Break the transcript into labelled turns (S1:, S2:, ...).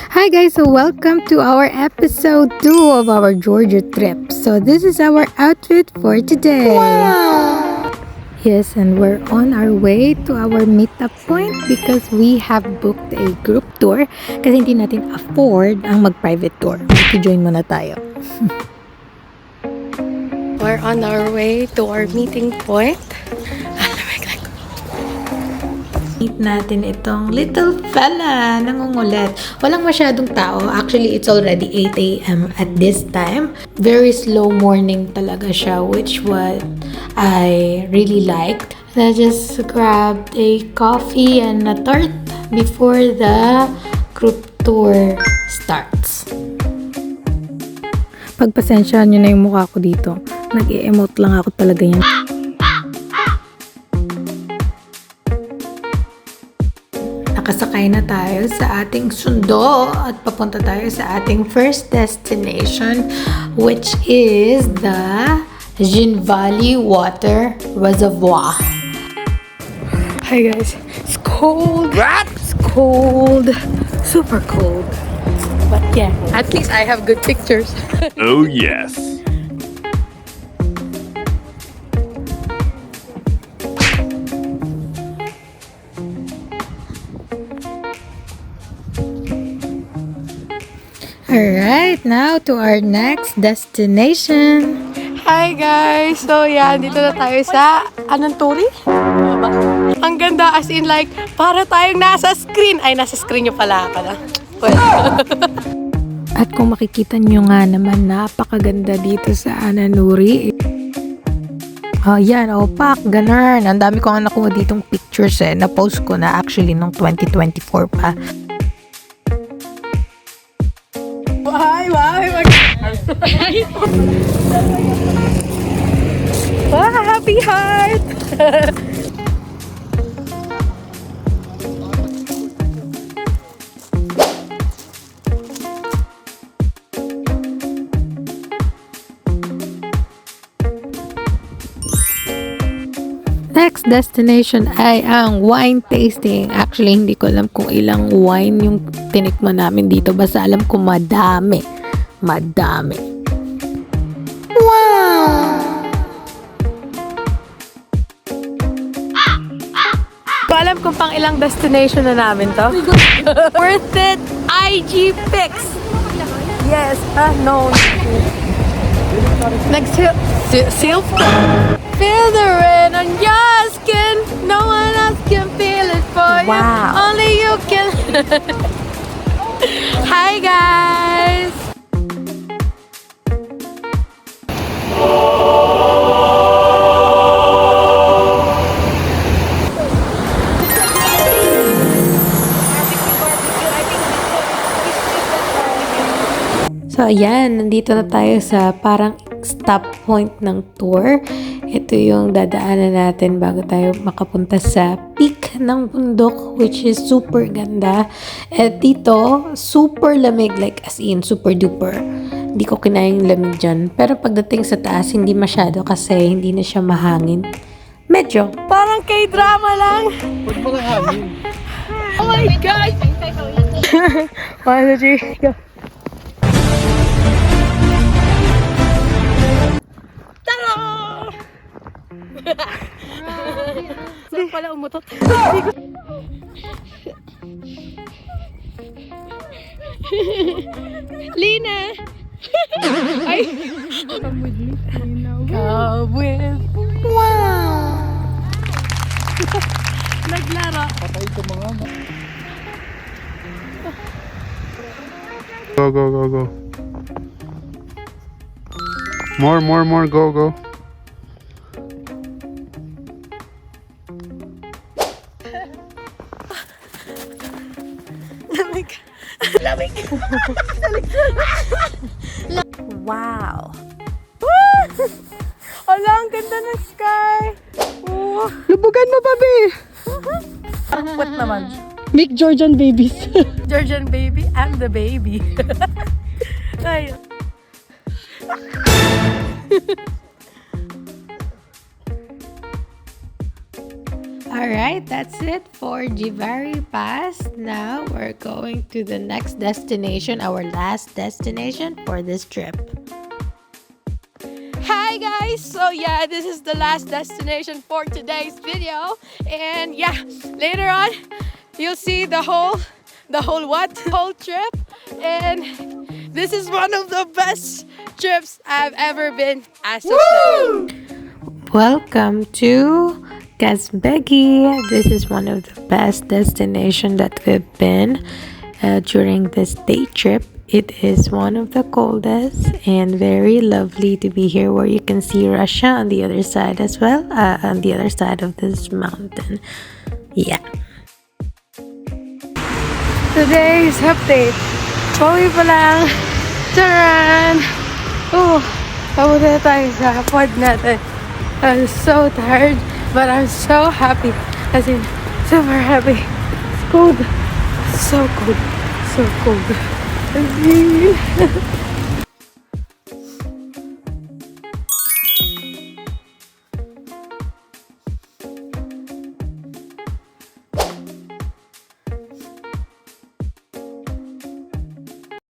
S1: Hi guys, so welcome to our episode 2 of our Georgia trip. So this is our outfit for today. Wow! Yes, and we're on our way to our meetup point because we have booked a group tour kasi hindi natin afford ang mag-private tour. Mag-join muna tayo. We're on our way to our meeting point. Meet natin itong little fella, nangungulit. Walang masyadong tao. Actually, it's already 8 a.m. at this time. Very slow morning talaga siya, which what I really liked. And I just grabbed a coffee and a tart before the group tour starts. Pagpasensyahan nyo na yung mukha ko dito. Nag-e-emote lang ako talaga yan. Nakasakay na tayo sa ating sundo at papunta tayo sa ating first destination, which is the Jin Valley Water Reservoir. Hi guys, it's cold. It's cold. Super cold. But yeah, at least I have good pictures.
S2: Oh yes.
S1: Alright, now to our next destination.
S3: Hi guys! So yan, dito na tayo sa Ananturi? Ang ganda as in like, para tayong nasa screen. Ay, nasa screen nyo pala. Well.
S1: At kung makikita nyo nga naman, napakaganda dito sa Ananuri. Oh, yan, opak, ganun. Ang dami ko nga nakuha ditong pictures Na-post ko na actually nung 2024 pa.
S3: Wow, happy heart!
S1: Next destination ay ang wine tasting. Actually, hindi ko alam kung ilang wine yung tinikman namin dito. Basta alam ko madami. Madami. Wow!
S3: So, alam kung pang ilang destination na namin to. Worth it! IG pics! Yes, no. Next, silk. Feel the rain on your skin. No one else can feel it for you.
S1: Wow.
S3: Only you can. Hi guys.
S1: So, ayan. Nandito na tayo sa parang stop point ng tour. Ito yung dadaanan natin bago tayo makapunta sa peak ng bundok, which is super ganda. At dito, super lamig, like as in super duper. Hindi ko kinayang lamig dyan. Pero pagdating sa taas, hindi masyado kasi hindi na siya mahangin. Medyo.
S3: Parang K-drama lang. Oh my God! 1, 2, 3, go. Saan pala umutot? Lina! Ay! Come with me, Lina. Come with. Wow! Naglaro.
S2: Go, go, go, go. More, go, go.
S3: Lamig.
S1: Wow!
S3: Ala, ang ganda ng sky. Oh.
S1: Lubugan mo pa, be!
S3: What naman?
S1: Make Georgian babies.
S3: Georgian baby and the baby. Ay.
S1: Alright, that's it for Jivari Pass. Now we're going to the next destination, our last destination for this trip.
S3: Hi guys! So yeah, this is the last destination for today's video. And yeah, later on, you'll see the whole trip. And this is one of the best trips I've ever been as of now.
S1: Welcome to Kazbegi. This is one of the best destinations that we've been during this day trip. It is one of the coldest and very lovely to be here, where you can see Russia on the other side as well, on the other side of this mountain. Yeah.
S3: Today's update. Pauwi pa lang. Charan! Oh, papunta na tayo sa pod natin. I'm so tired, but I'm so happy. As in, super happy. It's cold. So cold. So cold.